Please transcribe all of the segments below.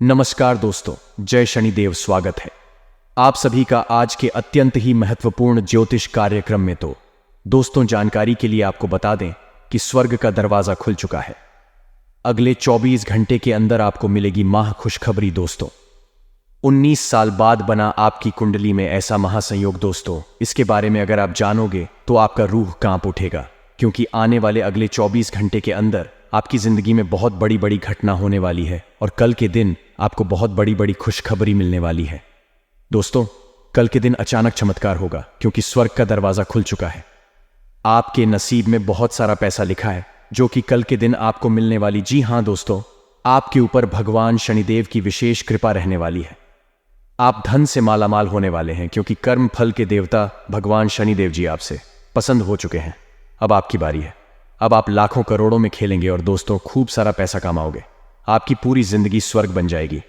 नमस्कार दोस्तों, जय शनिदेव। स्वागत है आप सभी का आज के अत्यंत ही महत्वपूर्ण ज्योतिष कार्यक्रम में। तो दोस्तों, जानकारी के लिए आपको बता दें कि स्वर्ग का दरवाजा खुल चुका है। अगले 24 घंटे के अंदर आपको मिलेगी महा खुशखबरी दोस्तों। 19 साल बाद बना आपकी कुंडली में ऐसा महासंयोग दोस्तों, इसके बारे में अगर आप जानोगे तो आपका रूह कांप उठेगा, क्योंकि आने वाले अगले 24 घंटे के अंदर आपकी जिंदगी में बहुत बड़ी बड़ी घटना होने वाली है और कल के दिन आपको बहुत बड़ी बड़ी खुशखबरी मिलने वाली है। दोस्तों, कल के दिन अचानक चमत्कार होगा, क्योंकि स्वर्ग का दरवाजा खुल चुका है। आपके नसीब में बहुत सारा पैसा लिखा है जो कि कल के दिन आपको मिलने वाली। जी हां दोस्तों, आपके ऊपर भगवान शनिदेव की विशेष कृपा रहने वाली है। आप धन से मालामाल होने वाले हैं, क्योंकि कर्म फल के देवता भगवान शनिदेव जी आपसे पसंद हो चुके हैं। अब आपकी बारी है। अब आप लाखों करोड़ों में खेलेंगे और दोस्तों खूब सारा पैसा कमाओगे। आपकी पूरी जिंदगी स्वर्ग बन जाएगी।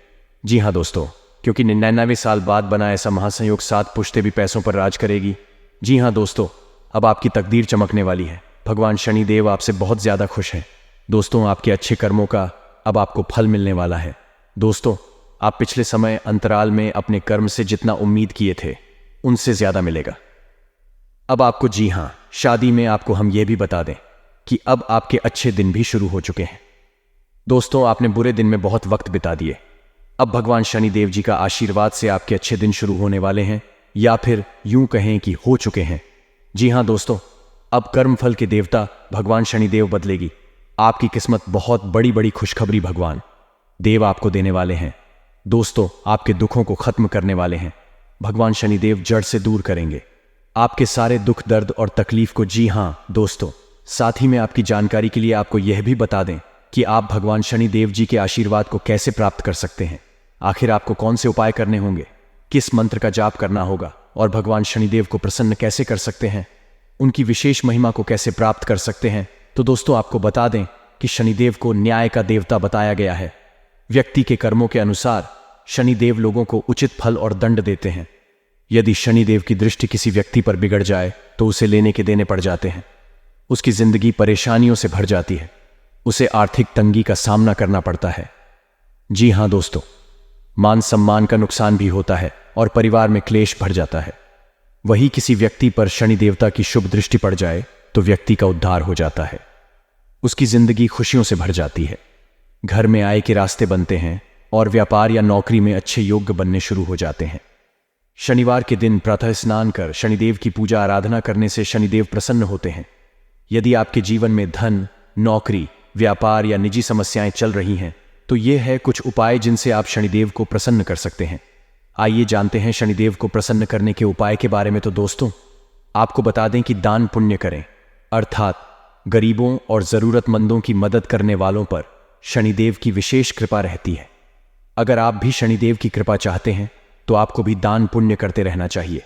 जी हां दोस्तों, क्योंकि 99 साल बाद बना ऐसा महासंयोग 7 पुश्ते भी पैसों पर राज करेगी। जी हां दोस्तों, अब आपकी तकदीर चमकने वाली है। भगवान शनिदेव आपसे बहुत ज्यादा खुश हैं। दोस्तों, आपके अच्छे कर्मों का अब आपको फल मिलने वाला है। दोस्तों, आप पिछले समय अंतराल में अपने कर्म से जितना उम्मीद किए थे उनसे ज्यादा मिलेगा अब आपको। जी हां, शादी में आपको हम यह भी बता दें कि अब आपके अच्छे दिन भी शुरू हो चुके हैं। दोस्तों, आपने बुरे दिन में बहुत वक्त बिता दिए। अब भगवान शनिदेव जी का आशीर्वाद से आपके अच्छे दिन शुरू होने वाले हैं, या फिर यूं कहें कि हो चुके हैं। जी हां दोस्तों, अब कर्मफल के देवता भगवान शनिदेव बदलेगी। आपकी किस्मत बहुत बड़ी बड़ी खुशखबरी भगवान देव आपको देने वाले हैं। दोस्तों, आपके दुखों को खत्म करने वाले हैं। भगवान शनिदेव जड़ से दूर करेंगे आपके सारे दुख दर्द और तकलीफ को। जी हां दोस्तों, साथ ही में आपकी जानकारी के लिए आपको यह भी बता दें कि आप भगवान शनिदेव जी के आशीर्वाद को कैसे प्राप्त कर सकते हैं। आखिर आपको कौन से उपाय करने होंगे, किस मंत्र का जाप करना होगा और भगवान शनिदेव को प्रसन्न कैसे कर सकते हैं, उनकी विशेष महिमा को कैसे प्राप्त कर सकते हैं। तो दोस्तों, आपको बता दें कि शनिदेव को न्याय का देवता बताया गया है। व्यक्ति के कर्मों के अनुसार शनिदेव लोगों को उचित फल और दंड देते हैं। यदि शनिदेव की दृष्टि किसी व्यक्ति पर बिगड़ जाए तो उसे लेने के देने पड़ जाते हैं। उसकी जिंदगी परेशानियों से भर जाती है। उसे आर्थिक तंगी का सामना करना पड़ता है। जी हां दोस्तों, मान सम्मान का नुकसान भी होता है और परिवार में क्लेश भर जाता है। वही किसी व्यक्ति पर शनि देवता की शुभ दृष्टि पड़ जाए तो व्यक्ति का उद्धार हो जाता है। उसकी जिंदगी खुशियों से भर जाती है। घर में आय के रास्ते बनते हैं और व्यापार या नौकरी में अच्छे योग्य बनने शुरू हो जाते हैं। शनिवार के दिन प्रातः स्नान कर शनिदेव की पूजा आराधना करने से शनिदेव प्रसन्न होते हैं। यदि आपके जीवन में धन, नौकरी, व्यापार या निजी समस्याएं चल रही हैं तो ये है कुछ उपाय जिनसे आप शनिदेव को प्रसन्न कर सकते हैं। आइए जानते हैं शनिदेव को प्रसन्न करने के उपाय के बारे में। तो दोस्तों, आपको बता दें कि दान पुण्य करें, अर्थात गरीबों और जरूरतमंदों की मदद करने वालों पर शनिदेव की विशेष कृपा रहती है। अगर आप भी शनिदेव की कृपा चाहते हैं तो आपको भी दान पुण्य करते रहना चाहिए।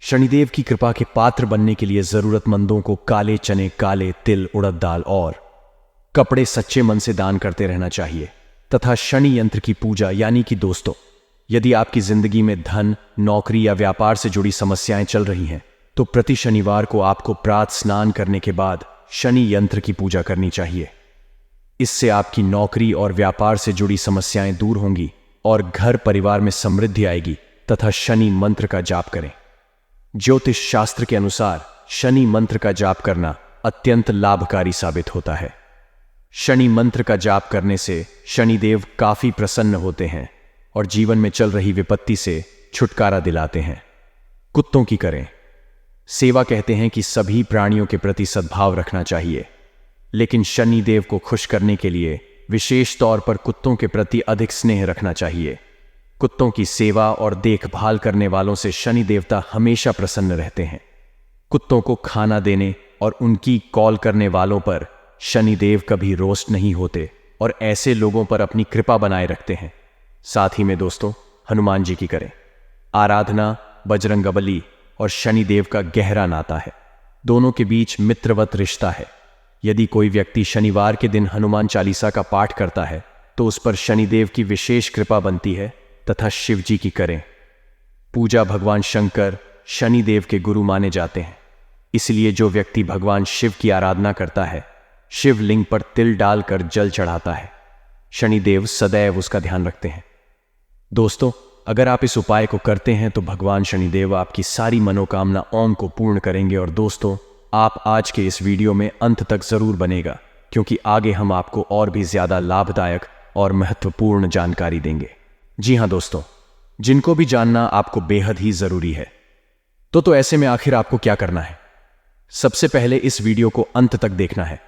शनिदेव की कृपा के पात्र बनने के लिए जरूरतमंदों को काले चने, काले तिल, उड़द दाल और कपड़े सच्चे मन से दान करते रहना चाहिए। तथा शनि यंत्र की पूजा, यानी कि दोस्तों, यदि आपकी जिंदगी में धन, नौकरी या व्यापार से जुड़ी समस्याएं चल रही हैं तो प्रति शनिवार को आपको प्रातः स्नान करने के बाद शनि यंत्र की पूजा करनी चाहिए। इससे आपकी नौकरी और व्यापार से जुड़ी समस्याएं दूर होंगी और घर परिवार में समृद्धि आएगी। तथा शनि मंत्र का जाप करें। ज्योतिष शास्त्र के अनुसार शनि मंत्र का जाप करना अत्यंत लाभकारी साबित होता है। शनि मंत्र का जाप करने से शनिदेव काफी प्रसन्न होते हैं और जीवन में चल रही विपत्ति से छुटकारा दिलाते हैं। कुत्तों की करें सेवा। कहते हैं कि सभी प्राणियों के प्रति सद्भाव रखना चाहिए, लेकिन शनिदेव को खुश करने के लिए विशेष तौर पर कुत्तों के प्रति अधिक स्नेह रखना चाहिए। कुत्तों की सेवा और देखभाल करने वालों से शनि देवता हमेशा प्रसन्न रहते हैं। कुत्तों को खाना देने और उनकी कॉल करने वालों पर शनिदेव कभी रोस्ट नहीं होते और ऐसे लोगों पर अपनी कृपा बनाए रखते हैं। साथ ही में दोस्तों, हनुमान जी की करें आराधना। बजरंगबली और शनिदेव का गहरा नाता है। दोनों के बीच मित्रवत रिश्ता है। यदि कोई व्यक्ति शनिवार के दिन हनुमान चालीसा का पाठ करता है तो उस पर शनिदेव की विशेष कृपा बनती है। तथा शिव जी की करें पूजा। भगवान शंकर शनिदेव के गुरु माने जाते हैं, इसलिए जो व्यक्ति भगवान शिव की आराधना करता है शिवलिंग पर तिल डालकर जल चढ़ाता है, शनिदेव सदैव उसका ध्यान रखते हैं। दोस्तों, अगर आप इस उपाय को करते हैं तो भगवान शनिदेव आपकी सारी मनोकामना ओम को पूर्ण करेंगे। और दोस्तों, आप आज के इस वीडियो में अंत तक जरूर बनेगा, क्योंकि आगे हम आपको और भी ज्यादा लाभदायक और महत्वपूर्ण जानकारी देंगे। जी हाँ दोस्तों, जिनको भी जानना आपको बेहद ही जरूरी है। तो ऐसे में आखिर आपको क्या करना है? सबसे पहले इस वीडियो को अंत तक देखना है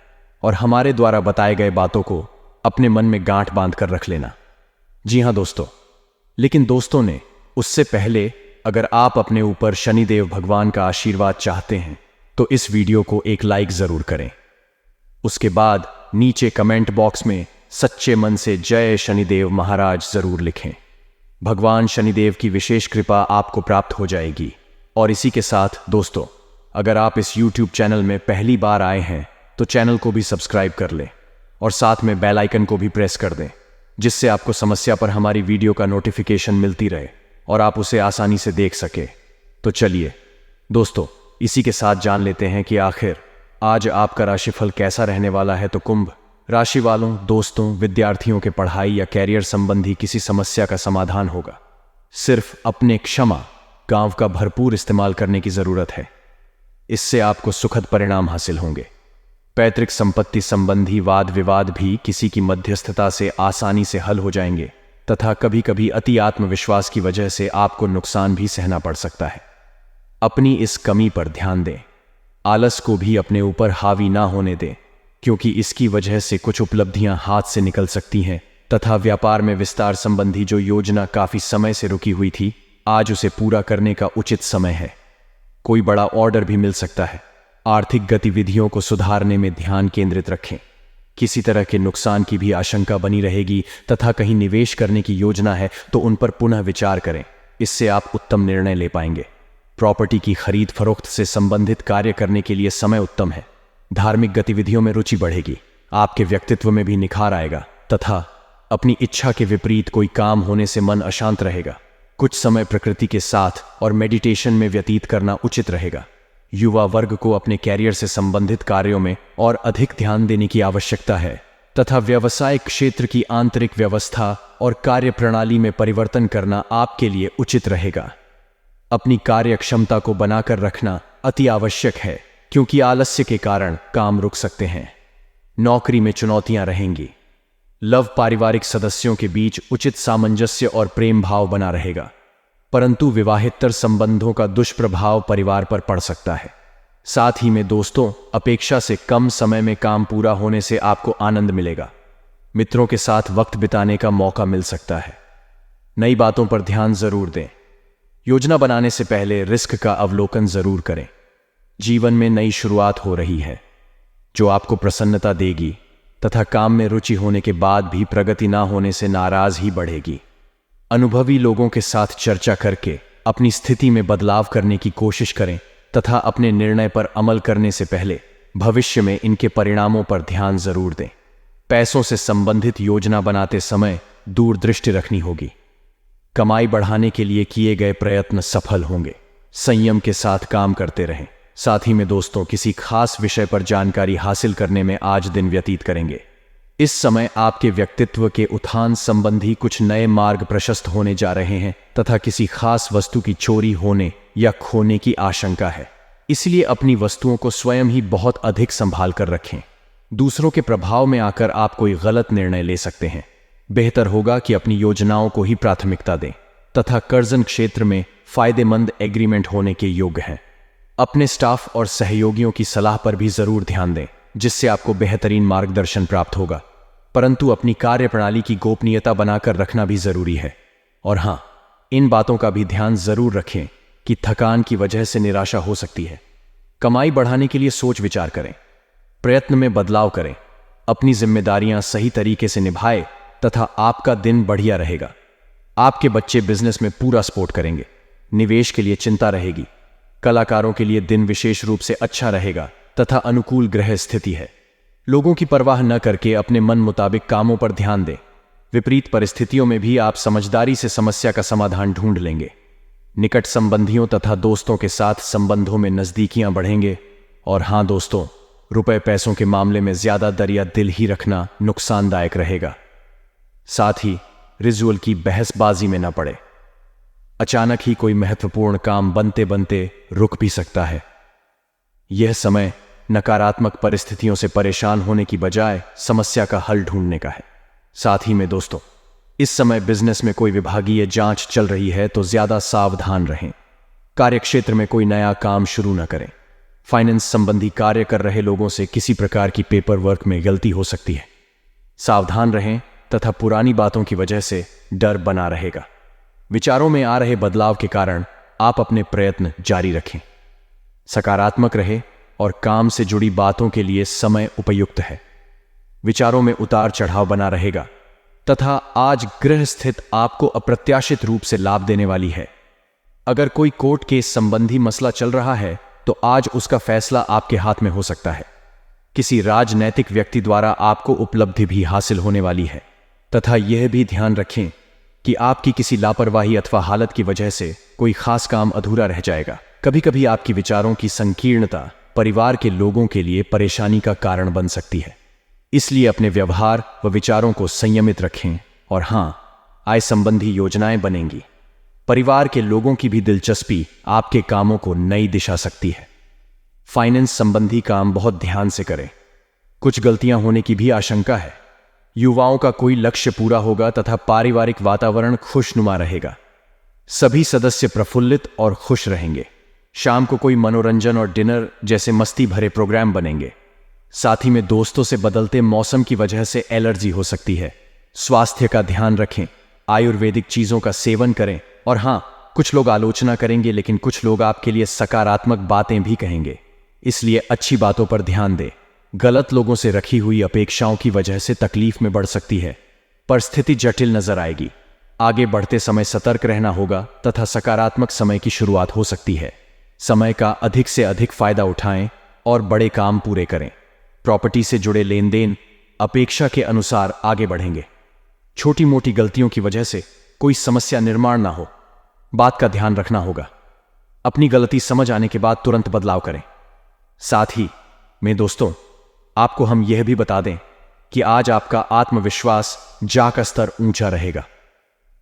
और हमारे द्वारा बताए गए बातों को अपने मन में गांठ बांध कर रख लेना। जी हाँ दोस्तों, लेकिन दोस्तों ने उससे पहले अगर आप अपने ऊपर शनिदेव भगवान का आशीर्वाद चाहते हैं तो इस वीडियो को एक लाइक जरूर करें। उसके बाद नीचे कमेंट बॉक्स में सच्चे मन से जय शनिदेव महाराज जरूर लिखें। भगवान शनिदेव की विशेष कृपा आपको प्राप्त हो जाएगी। और इसी के साथ दोस्तों, अगर आप इस YouTube चैनल में पहली बार आए हैं तो चैनल को भी सब्सक्राइब कर लें और साथ में बेल आइकन को भी प्रेस कर दें, जिससे आपको समस्या पर हमारी वीडियो का नोटिफिकेशन मिलती रहे और आप उसे आसानी से देख सके। तो चलिए दोस्तों, इसी के साथ जान लेते हैं कि आखिर आज आपका राशिफल कैसा रहने वाला है। तो कुंभ राशि वालों, दोस्तों, विद्यार्थियों के पढ़ाई या कैरियर संबंधी किसी समस्या का समाधान होगा। सिर्फ अपने क्षमा गांव का भरपूर इस्तेमाल करने की जरूरत है। इससे आपको सुखद परिणाम हासिल होंगे। पैतृक संपत्ति संबंधी वाद विवाद भी किसी की मध्यस्थता से आसानी से हल हो जाएंगे तथा कभी कभी अति आत्मविश्वास की वजह से आपको नुकसान भी सहना पड़ सकता है। अपनी इस कमी पर ध्यान दें। आलस को भी अपने ऊपर हावी ना होने दें, क्योंकि इसकी वजह से कुछ उपलब्धियां हाथ से निकल सकती हैं तथा व्यापार में विस्तार संबंधी जो योजना काफी समय से रुकी हुई थी, आज उसे पूरा करने का उचित समय है। कोई बड़ा ऑर्डर भी मिल सकता है। आर्थिक गतिविधियों को सुधारने में ध्यान केंद्रित रखें। किसी तरह के नुकसान की भी आशंका बनी रहेगी तथा कहीं निवेश करने की योजना है तो उन पर पुनः विचार करें। इससे आप उत्तम निर्णय ले पाएंगे। प्रॉपर्टी की खरीद फरोख्त से संबंधित कार्य करने के लिए समय उत्तम है। धार्मिक गतिविधियों में रुचि बढ़ेगी। आपके व्यक्तित्व में भी निखार आएगा तथा अपनी इच्छा के विपरीत कोई काम होने से मन अशांत रहेगा। कुछ समय प्रकृति के साथ और मेडिटेशन में व्यतीत करना उचित रहेगा। युवा वर्ग को अपने कैरियर से संबंधित कार्यों में और अधिक ध्यान देने की आवश्यकता है तथा व्यवसायिक क्षेत्र की आंतरिक व्यवस्था और कार्य प्रणाली में परिवर्तन करना आपके लिए उचित रहेगा। अपनी कार्य क्षमता को बनाकर रखना अति आवश्यक है, क्योंकि आलस्य के कारण काम रुक सकते हैं। नौकरी में चुनौतियां रहेंगी। लव पारिवारिक सदस्यों के बीच उचित सामंजस्य और प्रेम भाव बना रहेगा, परंतु विवाहेतर संबंधों का दुष्प्रभाव परिवार पर पड़ सकता है। साथ ही में दोस्तों, अपेक्षा से कम समय में काम पूरा होने से आपको आनंद मिलेगा। मित्रों के साथ वक्त बिताने का मौका मिल सकता है। नई बातों पर ध्यान जरूर दें। योजना बनाने से पहले रिस्क का अवलोकन जरूर करें। जीवन में नई शुरुआत हो रही है जो आपको प्रसन्नता देगी तथा काम में रुचि होने के बाद भी प्रगति ना होने से नाराज ही बढ़ेगी। अनुभवी लोगों के साथ चर्चा करके अपनी स्थिति में बदलाव करने की कोशिश करें तथा अपने निर्णय पर अमल करने से पहले भविष्य में इनके परिणामों पर ध्यान जरूर दें। पैसों से संबंधित योजना बनाते समय दूरदृष्टि रखनी होगी। कमाई बढ़ाने के लिए किए गए प्रयत्न सफल होंगे। संयम के साथ काम करते रहें। साथ ही में दोस्तों, किसी खास विषय पर जानकारी हासिल करने में आज दिन व्यतीत करेंगे। इस समय आपके व्यक्तित्व के उत्थान संबंधी कुछ नए मार्ग प्रशस्त होने जा रहे हैं तथा किसी खास वस्तु की चोरी होने या खोने की आशंका है। इसलिए अपनी वस्तुओं को स्वयं ही बहुत अधिक संभाल कर रखें। दूसरों के प्रभाव में आकर आप कोई गलत निर्णय ले सकते हैं। बेहतर होगा कि अपनी योजनाओं को ही प्राथमिकता दें तथा कर्जन क्षेत्र में फायदेमंद एग्रीमेंट होने के योग्य हैं। अपने स्टाफ और सहयोगियों की सलाह पर भी जरूर ध्यान दें, जिससे आपको बेहतरीन मार्गदर्शन प्राप्त होगा। परंतु अपनी कार्य प्रणाली की गोपनीयता बनाकर रखना भी जरूरी है। और हां, इन बातों का भी ध्यान जरूर रखें कि थकान की वजह से निराशा हो सकती है। कमाई बढ़ाने के लिए सोच विचार करें, प्रयत्न में बदलाव करें, अपनी जिम्मेदारियां सही तरीके से निभाएं तथा आपका दिन बढ़िया रहेगा। आपके बच्चे बिजनेस में पूरा सपोर्ट करेंगे। निवेश के लिए चिंता रहेगी। कलाकारों के लिए दिन विशेष रूप से अच्छा रहेगा तथा अनुकूल ग्रह स्थिति है। लोगों की परवाह न करके अपने मन मुताबिक कामों पर ध्यान दें। विपरीत परिस्थितियों में भी आप समझदारी से समस्या का समाधान ढूंढ लेंगे। निकट संबंधियों तथा दोस्तों के साथ संबंधों में नजदीकियां बढ़ेंगे। और हां दोस्तों, रुपए पैसों के मामले में ज्यादा दरिया दिल ही रखना नुकसानदायक रहेगा। साथ ही रिजुअल की बहसबाजी में न पड़े। अचानक ही कोई महत्वपूर्ण काम बनते बनते रुक भी सकता है। यह समय नकारात्मक परिस्थितियों से परेशान होने की बजाय समस्या का हल ढूंढने का है। साथ ही में दोस्तों, इस समय बिजनेस में कोई विभागीय जांच चल रही है तो ज्यादा सावधान रहें। कार्यक्षेत्र में कोई नया काम शुरू न करें। फाइनेंस संबंधी कार्य कर रहे लोगों से किसी प्रकार की पेपर वर्क में गलती हो सकती है। सावधान रहें तथा पुरानी बातों की वजह से डर बना रहेगा। विचारों में आ रहे बदलाव के कारण आप अपने प्रयत्न जारी रखें। सकारात्मक रहे और काम से जुड़ी बातों के लिए समय उपयुक्त है। विचारों में उतार चढ़ाव बना रहेगा तथा आज गृह स्थित आपको अप्रत्याशित रूप से लाभ देने वाली है। अगर कोई कोर्ट केस संबंधी मसला चल रहा है तो आज उसका फैसला आपके हाथ में हो सकता है। किसी राजनैतिक व्यक्ति द्वारा आपको उपलब्धि भी हासिल होने वाली है तथा यह भी ध्यान रखें कि आपकी किसी लापरवाही अथवा हालत की वजह से कोई खास काम अधूरा रह जाएगा। कभी कभी आपकी विचारों की संकीर्णता परिवार के लोगों के लिए परेशानी का कारण बन सकती है। इसलिए अपने व्यवहार व विचारों को संयमित रखें। और हां, आय संबंधी योजनाएं बनेंगी। परिवार के लोगों की भी दिलचस्पी आपके कामों को नई दिशा सकती है। फाइनेंस संबंधी काम बहुत ध्यान से करें। कुछ गलतियां होने की भी आशंका है। युवाओं का कोई लक्ष्य पूरा होगा तथा पारिवारिक वातावरण खुशनुमा रहेगा। सभी सदस्य प्रफुल्लित और खुश रहेंगे। शाम को कोई मनोरंजन और डिनर जैसे मस्ती भरे प्रोग्राम बनेंगे। साथ ही में दोस्तों से बदलते मौसम की वजह से एलर्जी हो सकती है। स्वास्थ्य का ध्यान रखें। आयुर्वेदिक चीजों का सेवन करें। और हां, कुछ लोग आलोचना करेंगे लेकिन कुछ लोग आपके लिए सकारात्मक बातें भी कहेंगे। इसलिए अच्छी बातों पर ध्यान दें। गलत लोगों से रखी हुई अपेक्षाओं की वजह से तकलीफ में बढ़ सकती है। परिस्थिति जटिल नजर आएगी। आगे बढ़ते समय सतर्क रहना होगा तथा सकारात्मक समय की शुरुआत हो सकती है। समय का अधिक से अधिक फायदा उठाएं और बड़े काम पूरे करें। प्रॉपर्टी से जुड़े लेन देन अपेक्षा के अनुसार आगे बढ़ेंगे। छोटी मोटी गलतियों की वजह से कोई समस्या निर्माण ना हो, बात का ध्यान रखना होगा। अपनी गलती समझ आने के बाद तुरंत बदलाव करें। साथ ही में दोस्तों, आपको हम यह भी बता दें कि आज आपका आत्मविश्वास का स्तर ऊंचा रहेगा।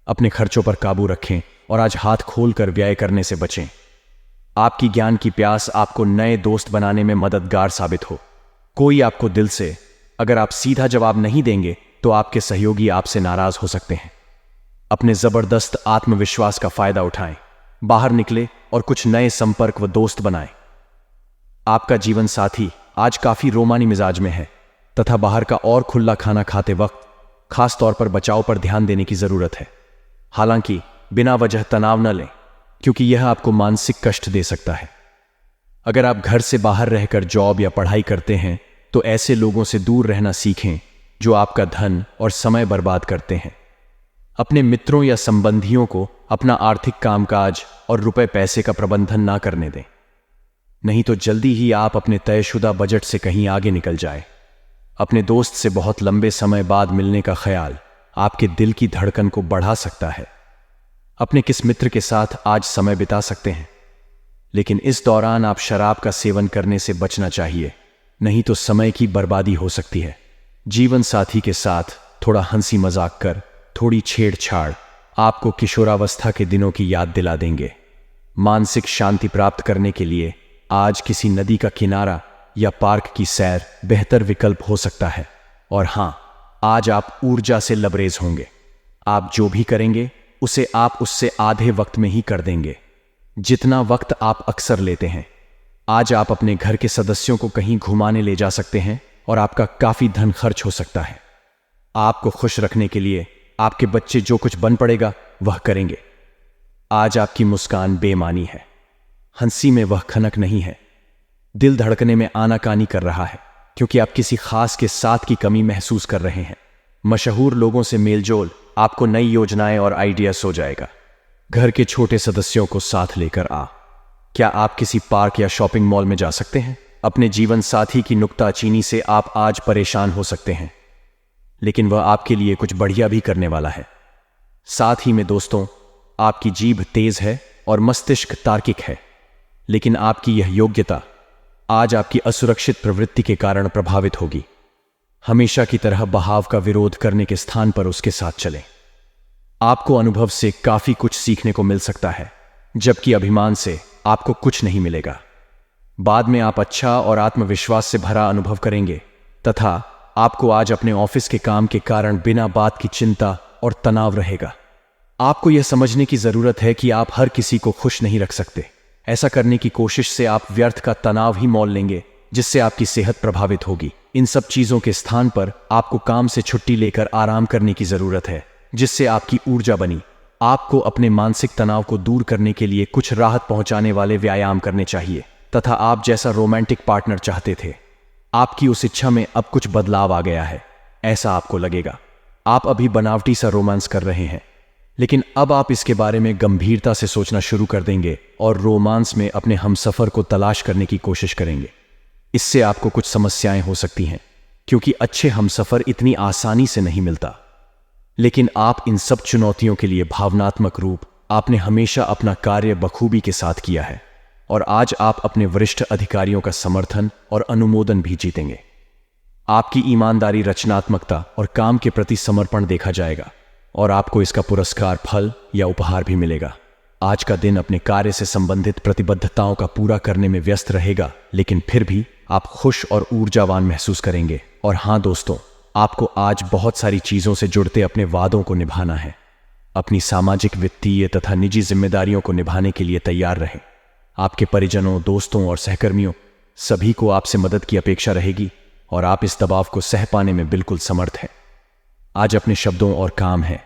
अपने खर्चों पर काबू रखें और आज हाथ खोलकर व्यय करने से बचें। आपकी ज्ञान की प्यास आपको नए दोस्त बनाने में मददगार साबित हो। कोई आपको दिल से अगर आप सीधा जवाब नहीं देंगे तो आपके सहयोगी आपसे नाराज हो सकते हैं। अपने जबरदस्त आत्मविश्वास का फायदा उठाएं, बाहर निकले और कुछ नए संपर्क व दोस्त बनाएं। आपका जीवन साथी आज काफी रोमानी मिजाज में है तथा बाहर का और खुला खाना खाते वक्त खास तौर पर बचाव पर ध्यान देने की जरूरत है। हालांकि बिना वजह तनाव न लें, क्योंकि यह आपको मानसिक कष्ट दे सकता है। अगर आप घर से बाहर रहकर जॉब या पढ़ाई करते हैं तो ऐसे लोगों से दूर रहना सीखें जो आपका धन और समय बर्बाद करते हैं। अपने मित्रों या संबंधियों को अपना आर्थिक कामकाज और रुपए पैसे का प्रबंधन ना करने दें, नहीं तो जल्दी ही आप अपने तयशुदा बजट से कहीं आगे निकल जाए। अपने दोस्त से बहुत लंबे समय बाद मिलने का ख्याल आपके दिल की धड़कन को बढ़ा सकता है। अपने किस मित्र के साथ आज समय बिता सकते हैं, लेकिन इस दौरान आप शराब का सेवन करने से बचना चाहिए, नहीं तो समय की बर्बादी हो सकती है। जीवन साथी के साथ थोड़ा हंसी मजाक कर, थोड़ी छेड़छाड़ आपको किशोरावस्था के दिनों की याद दिला देंगे। मानसिक शांति प्राप्त करने के लिए आज किसी नदी का किनारा या पार्क की सैर बेहतर विकल्प हो सकता है। और हां, आज आप ऊर्जा से लबरेज होंगे। आप जो भी करेंगे उसे आप उससे आधे वक्त में ही कर देंगे, जितना वक्त आप अक्सर लेते हैं। आज आप अपने घर के सदस्यों को कहीं घुमाने ले जा सकते हैं और आपका काफी धन खर्च हो सकता है। आपको खुश रखने के लिए आपके बच्चे जो कुछ बन पड़ेगा वह करेंगे। आज आपकी मुस्कान बेमानी है, हंसी में वह खनक नहीं है। दिल धड़कने में आनाकानी कर रहा है क्योंकि आप किसी खास के साथ की कमी महसूस कर रहे हैं। मशहूर लोगों से मेलजोल आपको नई योजनाएं और आइडिया सो जाएगा। घर के छोटे सदस्यों को साथ लेकर क्या आप किसी पार्क या शॉपिंग मॉल में जा सकते हैं? अपने जीवन साथी की नुक्ताचीनी से आप आज परेशान हो सकते हैं, लेकिन वह आपके लिए कुछ बढ़िया भी करने वाला है। साथ ही में दोस्तों, आपकी जीभ तेज है और मस्तिष्क तार्किक है, लेकिन आपकी यह योग्यता आज आपकी असुरक्षित प्रवृत्ति के कारण प्रभावित होगी। हमेशा की तरह बहाव का विरोध करने के स्थान पर उसके साथ चलें। आपको अनुभव से काफी कुछ सीखने को मिल सकता है, जबकि अभिमान से आपको कुछ नहीं मिलेगा। बाद में आप अच्छा और आत्मविश्वास से भरा अनुभव करेंगे तथा आपको आज अपने ऑफिस के काम के कारण बिना बात की चिंता और तनाव रहेगा। आपको यह समझने की जरूरत है कि आप हर किसी को खुश नहीं रख सकते। ऐसा करने की कोशिश से आप व्यर्थ का तनाव ही मोल लेंगे, जिससे आपकी सेहत प्रभावित होगी। इन सब चीजों के स्थान पर आपको काम से छुट्टी लेकर आराम करने की जरूरत है, जिससे आपकी ऊर्जा बनी। आपको अपने मानसिक तनाव को दूर करने के लिए कुछ राहत पहुंचाने वाले व्यायाम करने चाहिए तथा आप जैसा रोमांटिक पार्टनर चाहते थे, आपकी उस इच्छा में अब कुछ बदलाव आ गया है। ऐसा आपको लगेगा। आप अभी बनावटी सा रोमांस कर रहे हैं, लेकिन अब आप इसके बारे में गंभीरता से सोचना शुरू कर देंगे और रोमांस में अपने हमसफर को तलाश करने की कोशिश करेंगे। इससे आपको कुछ समस्याएं हो सकती हैं, क्योंकि अच्छे हमसफर इतनी आसानी से नहीं मिलता। लेकिन आप इन सब चुनौतियों के लिए भावनात्मक रूप आपने हमेशा अपना कार्य बखूबी के साथ किया है और आज आप अपने वरिष्ठ अधिकारियों का समर्थन और अनुमोदन भी जीतेंगे। आपकी ईमानदारी, रचनात्मकता और काम के प्रति समर्पण देखा जाएगा और आपको इसका पुरस्कार, फल या उपहार भी मिलेगा। आज का दिन अपने कार्य से संबंधित प्रतिबद्धताओं का पूरा करने में व्यस्त रहेगा, लेकिन फिर भी आप खुश और ऊर्जावान महसूस करेंगे। और हाँ दोस्तों, आपको आज बहुत सारी चीजों से जुड़ते अपने वादों को निभाना है। अपनी सामाजिक, वित्तीय तथा निजी जिम्मेदारियों को निभाने के लिए तैयार रहें। आपके परिजनों, दोस्तों और सहकर्मियों सभी को आपसे मदद की अपेक्षा रहेगी और आप इस दबाव को सह पाने में बिल्कुल समर्थ हैं। आज अपने शब्दों और काम हैं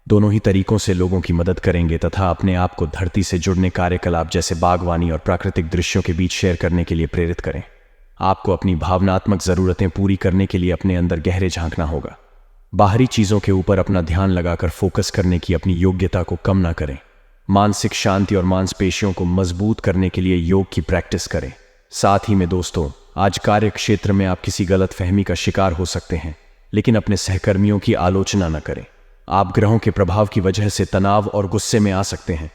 दोनों ही तरीकों से लोगों की मदद करेंगे तथा अपने आप को धरती से जुड़ने कार्यकलाप जैसे बागवानी और प्राकृतिक दृश्यों के बीच शेयर करने के लिए प्रेरित करें। आपको अपनी भावनात्मक जरूरतें पूरी करने के लिए अपने अंदर गहरे झांकना होगा। बाहरी चीजों के ऊपर अपना ध्यान लगाकर फोकस करने की अपनी योग्यता को कम ना करें। मानसिक शांति और मांसपेशियों को मजबूत करने के लिए योग की प्रैक्टिस करें। साथ ही में दोस्तों, आज कार्य क्षेत्र में आप किसी गलत फहमी का शिकार हो सकते हैं, लेकिन अपने सहकर्मियों की आलोचना न करें। आप ग्रहों के प्रभाव की वजह से तनाव और गुस्से में आ सकते हैं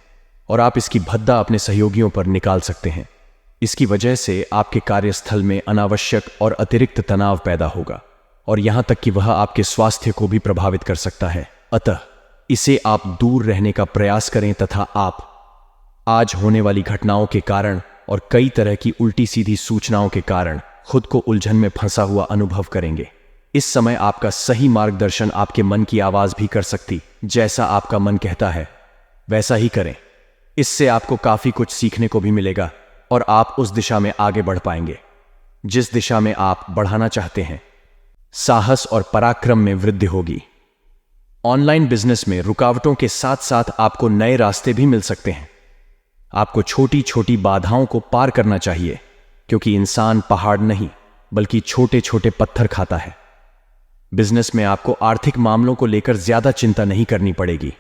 और आप इसकी भद्दा अपने सहयोगियों पर निकाल सकते हैं। इसकी वजह से आपके कार्यस्थल में अनावश्यक और अतिरिक्त तनाव पैदा होगा और यहां तक कि वह आपके स्वास्थ्य को भी प्रभावित कर सकता है। अतः इसे आप दूर रहने का प्रयास करें तथा आप आज होने वाली घटनाओं के कारण और कई तरह की उल्टी सीधी सूचनाओं के कारण खुद को उलझन में फंसा हुआ अनुभव करेंगे। इस समय आपका सही मार्गदर्शन आपके मन की आवाज भी कर सकती। जैसा आपका मन कहता है वैसा ही करें। इससे आपको काफी कुछ सीखने को भी मिलेगा और आप उस दिशा में आगे बढ़ पाएंगे जिस दिशा में आप बढ़ाना चाहते हैं। साहस और पराक्रम में वृद्धि होगी। ऑनलाइन बिजनेस में रुकावटों के साथ साथ आपको नए रास्ते भी मिल सकते हैं। आपको छोटी छोटी बाधाओं को पार करना चाहिए, क्योंकि इंसान पहाड़ नहीं बल्कि छोटे छोटे पत्थर खाता है। बिजनेस में आपको आर्थिक मामलों को लेकर ज्यादा चिंता नहीं करनी पड़ेगी।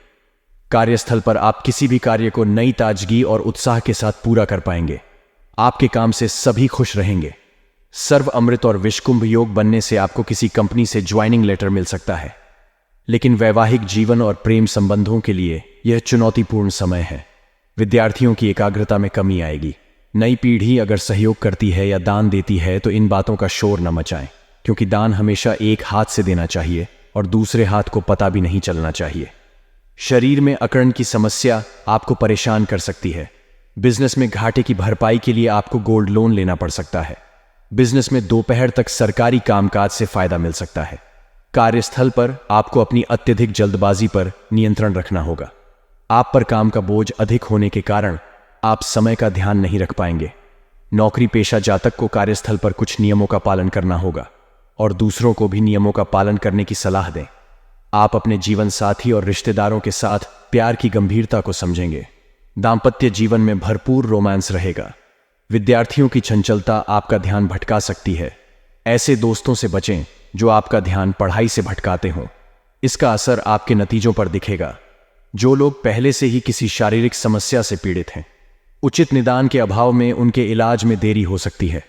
कार्यस्थल पर आप किसी भी कार्य को नई ताजगी और उत्साह के साथ पूरा कर पाएंगे। आपके काम से सभी खुश रहेंगे। सर्व अमृत और विषकुंभ योग बनने से आपको किसी कंपनी से ज्वाइनिंग लेटर मिल सकता है, लेकिन वैवाहिक जीवन और प्रेम संबंधों के लिए यह चुनौतीपूर्ण समय है। विद्यार्थियों की एकाग्रता में कमी आएगी। नई पीढ़ी अगर सहयोग करती है या दान देती है तो इन बातों का शोर न मचाएं, क्योंकि दान हमेशा एक हाथ से देना चाहिए और दूसरे हाथ को पता भी नहीं चलना चाहिए। शरीर में अकड़न की समस्या आपको परेशान कर सकती है। बिजनेस में घाटे की भरपाई के लिए आपको गोल्ड लोन लेना पड़ सकता है। बिजनेस में दोपहर तक सरकारी कामकाज से फायदा मिल सकता है। कार्यस्थल पर आपको अपनी अत्यधिक जल्दबाजी पर नियंत्रण रखना होगा। आप पर काम का बोझ अधिक होने के कारण आप समय का ध्यान नहीं रख पाएंगे। नौकरी पेशा जातक को कार्यस्थल पर कुछ नियमों का पालन करना होगा और दूसरों को भी नियमों का पालन करने की सलाह दें। आप अपने जीवन साथी और रिश्तेदारों के साथ प्यार की गंभीरता को समझेंगे। दाम्पत्य जीवन में भरपूर रोमांस रहेगा। विद्यार्थियों की चंचलता आपका ध्यान भटका सकती है। ऐसे दोस्तों से बचें जो आपका ध्यान पढ़ाई से भटकाते हों। इसका असर आपके नतीजों पर दिखेगा। जो लोग पहले से ही किसी शारीरिक समस्या से पीड़ित हैं, उचित निदान के अभाव में उनके इलाज में देरी हो सकती है।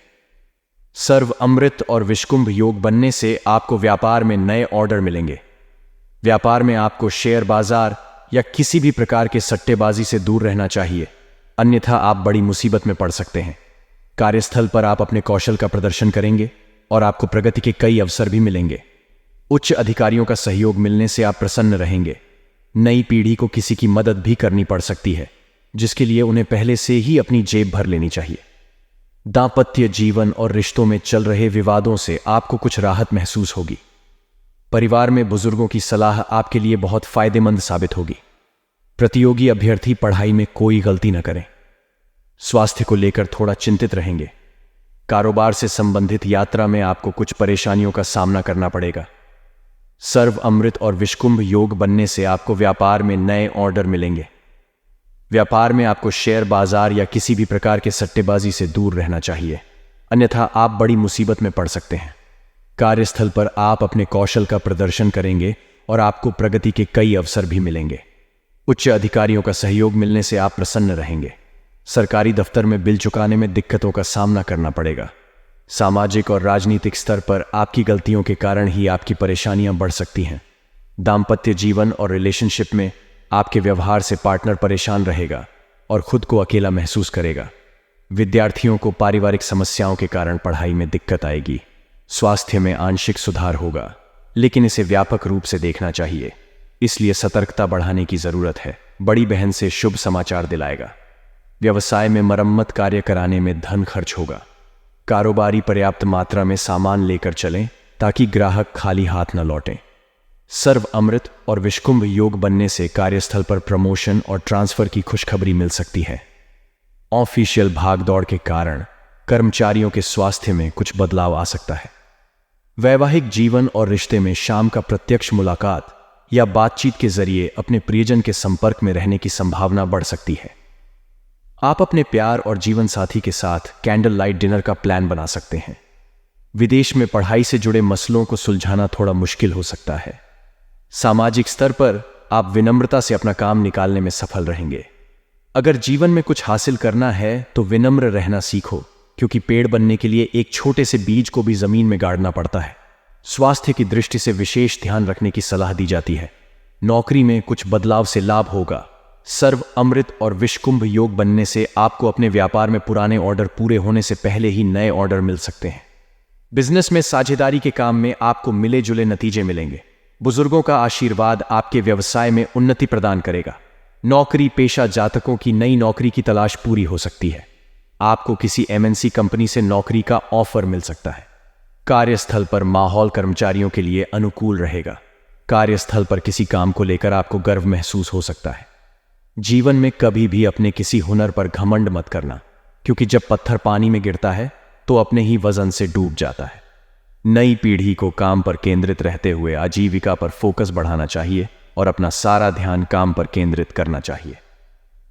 सर्व अमृत और विषकुंभ योग बनने से आपको व्यापार में नए ऑर्डर मिलेंगे। व्यापार में आपको शेयर बाजार या किसी भी प्रकार के सट्टेबाजी से दूर रहना चाहिए, अन्यथा आप बड़ी मुसीबत में पड़ सकते हैं। कार्यस्थल पर आप अपने कौशल का प्रदर्शन करेंगे और आपको प्रगति के कई अवसर भी मिलेंगे। उच्च अधिकारियों का सहयोग मिलने से आप प्रसन्न रहेंगे। नई पीढ़ी को किसी की मदद भी करनी पड़ सकती है, जिसके लिए उन्हें पहले से ही अपनी जेब भर लेनी चाहिए। दांपत्य जीवन और रिश्तों में चल रहे विवादों से आपको कुछ राहत महसूस होगी। परिवार में बुजुर्गों की सलाह आपके लिए बहुत फायदेमंद साबित होगी। प्रतियोगी अभ्यर्थी पढ़ाई में कोई गलती न करें। स्वास्थ्य को लेकर थोड़ा चिंतित रहेंगे। कारोबार से संबंधित यात्रा में आपको कुछ परेशानियों का सामना करना पड़ेगा। सर्व अमृत और विषकुंभ योग बनने से आपको व्यापार में नए ऑर्डर मिलेंगे। व्यापार में आपको शेयर बाजार या किसी भी प्रकार के सट्टेबाजी से दूर रहना चाहिए, अन्यथा आप बड़ी मुसीबत में पड़ सकते हैं। कार्यस्थल पर आप अपने कौशल का प्रदर्शन करेंगे और आपको प्रगति के कई अवसर भी मिलेंगे। उच्च अधिकारियों का सहयोग मिलने से आप प्रसन्न रहेंगे। सरकारी दफ्तर में बिल चुकाने में दिक्कतों का सामना करना पड़ेगा। सामाजिक और राजनीतिक स्तर पर आपकी गलतियों के कारण ही आपकी परेशानियां बढ़ सकती हैं। दांपत्य जीवन और रिलेशनशिप में आपके व्यवहार से पार्टनर परेशान रहेगा और खुद को अकेला महसूस करेगा। विद्यार्थियों को पारिवारिक समस्याओं के कारण पढ़ाई में दिक्कत आएगी। स्वास्थ्य में आंशिक सुधार होगा, लेकिन इसे व्यापक रूप से देखना चाहिए, इसलिए सतर्कता बढ़ाने की जरूरत है। बड़ी बहन से शुभ समाचार दिलाएगा। व्यवसाय में मरम्मत कार्य कराने में धन खर्च होगा। कारोबारी पर्याप्त मात्रा में सामान लेकर चलें ताकि ग्राहक खाली हाथ न लौटें। सर्व अमृत और विषकुंभ योग बनने से कार्यस्थल पर प्रमोशन और ट्रांसफर की खुशखबरी मिल सकती है। ऑफिशियल भागदौड़ के कारण कर्मचारियों के स्वास्थ्य में कुछ बदलाव आ सकता है। वैवाहिक जीवन और रिश्ते में शाम का प्रत्यक्ष मुलाकात या बातचीत के जरिए अपने प्रियजन के संपर्क में रहने की संभावना बढ़ सकती है। आप अपने प्यार और जीवन साथी के साथ कैंडल लाइट डिनर का प्लान बना सकते हैं। विदेश में पढ़ाई से जुड़े मसलों को सुलझाना थोड़ा मुश्किल हो सकता है। सामाजिक स्तर पर आप विनम्रता से अपना काम निकालने में सफल रहेंगे। अगर जीवन में कुछ हासिल करना है तो विनम्र रहना सीखो, क्योंकि पेड़ बनने के लिए एक छोटे से बीज को भी जमीन में गाड़ना पड़ता है। स्वास्थ्य की दृष्टि से विशेष ध्यान रखने की सलाह दी जाती है। नौकरी में कुछ बदलाव से लाभ होगा। सर्व अमृत और विषकुंभ योग बनने से आपको अपने व्यापार में पुराने ऑर्डर पूरे होने से पहले ही नए ऑर्डर मिल सकते हैं। बिजनेस में साझेदारी के काम में आपको मिले जुले नतीजे मिलेंगे। बुजुर्गों का आशीर्वाद आपके व्यवसाय में उन्नति प्रदान करेगा। नौकरी पेशा जातकों की नई नौकरी की तलाश पूरी हो सकती है। आपको किसी एमएनसी कंपनी से नौकरी का ऑफर मिल सकता है। कार्यस्थल पर माहौल कर्मचारियों के लिए अनुकूल रहेगा। कार्यस्थल पर किसी काम को लेकर आपको गर्व महसूस हो सकता है। जीवन में कभी भी अपने किसी हुनर पर घमंड मत करना, क्योंकि जब पत्थर पानी में गिरता है तो अपने ही वजन से डूब जाता है। नई पीढ़ी को काम पर केंद्रित रहते हुए आजीविका पर फोकस बढ़ाना चाहिए और अपना सारा ध्यान काम पर केंद्रित करना चाहिए।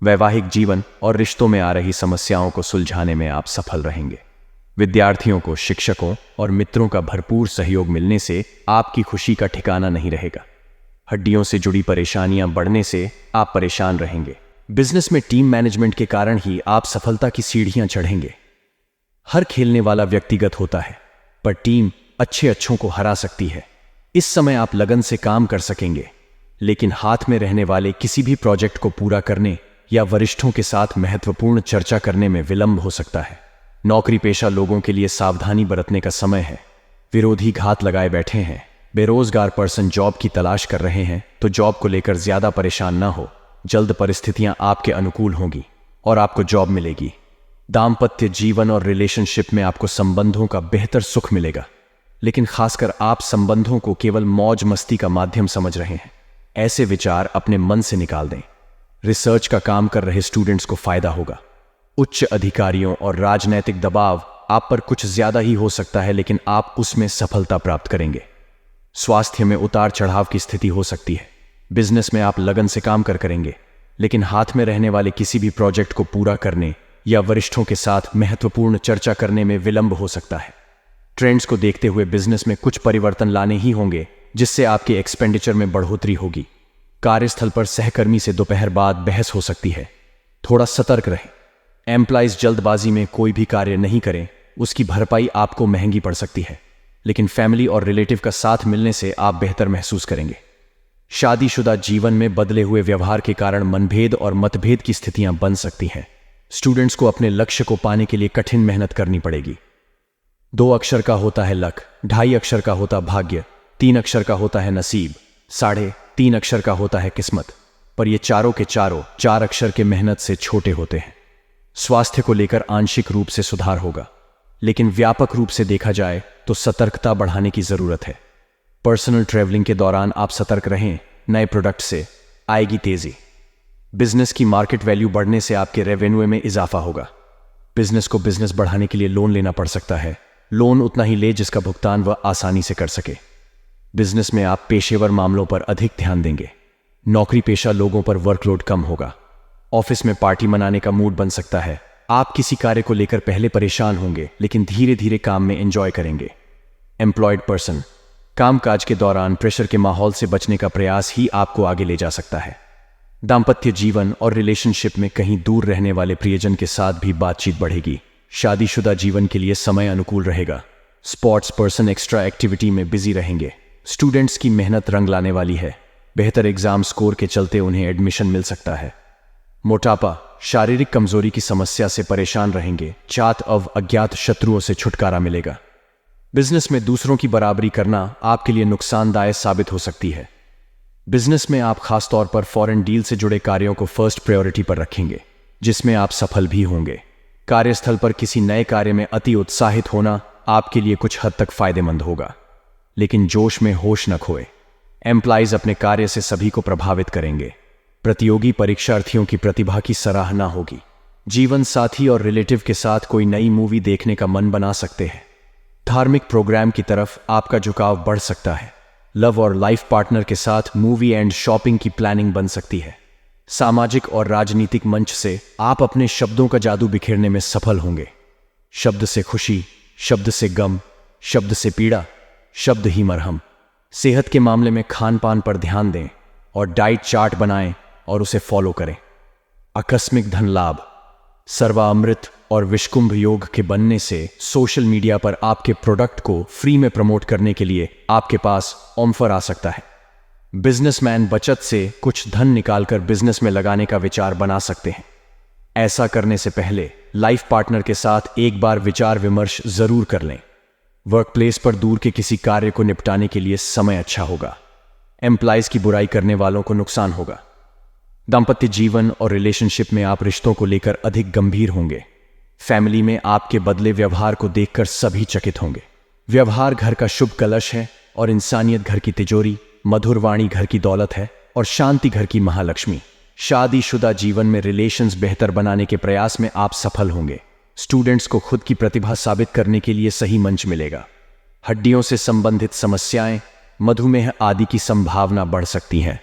वैवाहिक जीवन और रिश्तों में आ रही समस्याओं को सुलझाने में आप सफल रहेंगे। विद्यार्थियों को शिक्षकों और मित्रों का भरपूर सहयोग मिलने से आपकी खुशी का ठिकाना नहीं रहेगा। हड्डियों से जुड़ी परेशानियां बढ़ने से आप परेशान रहेंगे। बिजनेस में टीम मैनेजमेंट के कारण ही आप सफलता की सीढ़ियां चढ़ेंगे। हर खेलने वाला व्यक्तिगत होता है, पर टीम अच्छों को हरा सकती है। इस समय आप लगन से काम कर सकेंगे, लेकिन हाथ में रहने वाले किसी भी प्रोजेक्ट को पूरा करने या वरिष्ठों के साथ महत्वपूर्ण चर्चा करने में विलंब हो सकता है। नौकरी पेशा लोगों के लिए सावधानी बरतने का समय है। विरोधी घात लगाए बैठे हैं। बेरोजगार पर्सन जॉब की तलाश कर रहे हैं तो जॉब को लेकर ज्यादा परेशान ना हो। जल्द परिस्थितियां आपके अनुकूल होंगी और आपको जॉब मिलेगी। दाम्पत्य जीवन और रिलेशनशिप में आपको संबंधों का बेहतर सुख मिलेगा, लेकिन खासकर आप संबंधों को केवल मौज मस्ती का माध्यम समझ रहे हैं। ऐसे विचार अपने मन से निकाल दें। रिसर्च का काम कर रहे स्टूडेंट्स को फायदा होगा। उच्च अधिकारियों और राजनैतिक दबाव आप पर कुछ ज्यादा ही हो सकता है, लेकिन आप उसमें सफलता प्राप्त करेंगे। स्वास्थ्य में उतार चढ़ाव की स्थिति हो सकती है। बिजनेस में आप लगन से काम करेंगे, लेकिन हाथ में रहने वाले किसी भी प्रोजेक्ट को पूरा करने या वरिष्ठों के साथ महत्वपूर्ण चर्चा करने में विलंब हो सकता है। ट्रेंड्स को देखते हुए बिजनेस में कुछ परिवर्तन लाने ही होंगे, जिससे आपके एक्सपेंडिचर में बढ़ोतरी होगी। कार्यस्थल पर सहकर्मी से दोपहर बाद बहस हो सकती है। थोड़ा सतर्क रहें। एम्प्लॉइज जल्दबाजी में कोई भी कार्य नहीं करें, उसकी भरपाई आपको महंगी पड़ सकती है, लेकिन फैमिली और रिलेटिव का साथ मिलने से आप बेहतर महसूस करेंगे। शादीशुदा जीवन में बदले हुए व्यवहार के कारण मनभेद और मतभेद की स्थितियां बन सकती हैं। स्टूडेंट्स को अपने लक्ष्य को पाने के लिए कठिन मेहनत करनी पड़ेगी। 2 अक्षर का होता है लक, 2.5 अक्षर का होता भाग्य, 3 अक्षर का होता है नसीब, 3.5 अक्षर का होता है किस्मत। पर ये चारों के चारों 4 अक्षर के मेहनत से छोटे होते हैं। स्वास्थ्य को लेकर आंशिक रूप से सुधार होगा, लेकिन व्यापक रूप से देखा जाए तो सतर्कता बढ़ाने की जरूरत है। पर्सनल ट्रैवलिंग के दौरान आप सतर्क रहें, नए प्रोडक्ट से आएगी तेजी। बिजनेस की मार्केट वैल्यू बढ़ने से आपके रेवेन्यू में इजाफा होगा। बिजनेस को बिजनेस बढ़ाने के लिए लोन लेना पड़ सकता है। लोन उतना ही ले जिसका भुगतान वह आसानी से कर सके। बिजनेस में आप पेशेवर मामलों पर अधिक ध्यान देंगे। नौकरी पेशा लोगों पर वर्कलोड कम होगा। ऑफिस में पार्टी मनाने का मूड बन सकता है। आप किसी कार्य को लेकर पहले परेशान होंगे, लेकिन धीरे धीरे काम में एंजॉय करेंगे। एम्प्लॉयड पर्सन, कामकाज के दौरान प्रेशर के माहौल से बचने का प्रयास ही आपको आगे ले जा सकता है। दाम्पत्य जीवन और रिलेशनशिप में कहीं दूर रहने वाले प्रियजन के साथ भी बातचीत बढ़ेगी। शादीशुदा जीवन के लिए समय अनुकूल रहेगा। स्पोर्ट्स पर्सन एक्स्ट्रा एक्टिविटी में बिजी रहेंगे। स्टूडेंट्स की मेहनत रंग लाने वाली है। बेहतर एग्जाम स्कोर के चलते उन्हें एडमिशन मिल सकता है। मोटापा, शारीरिक कमजोरी की समस्या से परेशान रहेंगे। चात अज्ञात शत्रुओं से छुटकारा मिलेगा। बिजनेस में दूसरों की बराबरी करना आपके लिए नुकसानदायक साबित हो सकती है। बिजनेस में आप खासतौर पर फॉरेन डील से जुड़े कार्यों को फर्स्ट प्रायोरिटी पर रखेंगे, जिसमें आप सफल भी होंगे। कार्यस्थल पर किसी नए कार्य में अति उत्साहित होना आपके लिए कुछ हद तक फायदेमंद होगा, लेकिन जोश में होश न खोए। एम्प्लॉइज अपने कार्य से सभी को प्रभावित करेंगे। प्रतियोगी परीक्षार्थियों की प्रतिभा की सराहना होगी। जीवन साथी और रिलेटिव के साथ कोई नई मूवी देखने का मन बना सकते हैं। धार्मिक प्रोग्राम की तरफ आपका झुकाव बढ़ सकता है। लव और लाइफ पार्टनर के साथ मूवी एंड शॉपिंग की प्लानिंग बन सकती है। सामाजिक और राजनीतिक मंच से आप अपने शब्दों का जादू बिखेरने में सफल होंगे। शब्द से खुशी, शब्द से गम, शब्द से पीड़ा, शब्द ही मरहम। सेहत के मामले में खान पान पर ध्यान दें और डाइट चार्ट बनाएं और उसे फॉलो करें। आकस्मिक धन लाभ, सर्वामृत और विषकुंभ योग के बनने से सोशल मीडिया पर आपके प्रोडक्ट को फ्री में प्रमोट करने के लिए आपके पास ऑफर आ सकता है। बिजनेसमैन बचत से कुछ धन निकालकर बिजनेस में लगाने का विचार बना सकते हैं। ऐसा करने से पहले लाइफ पार्टनर के साथ एक बार विचार विमर्श जरूर कर लें। वर्कप्लेस पर दूर के किसी कार्य को निपटाने के लिए समय अच्छा होगा। एम्प्लॉइज की बुराई करने वालों को नुकसान होगा। दाम्पत्य जीवन और रिलेशनशिप में आप रिश्तों को लेकर अधिक गंभीर होंगे। फैमिली में आपके बदले व्यवहार को देखकर सभी चकित होंगे। व्यवहार घर का शुभ कलश है और इंसानियत घर की तिजोरी, मधुर वाणी घर की दौलत है और शांति घर की महालक्ष्मी। शादीशुदा जीवन में रिलेशंस बेहतर बनाने के प्रयास में आप सफल होंगे। स्टूडेंट्स को खुद की प्रतिभा साबित करने के लिए सही मंच मिलेगा। हड्डियों से संबंधित समस्याएं, मधुमेह आदि की संभावना बढ़ सकती है।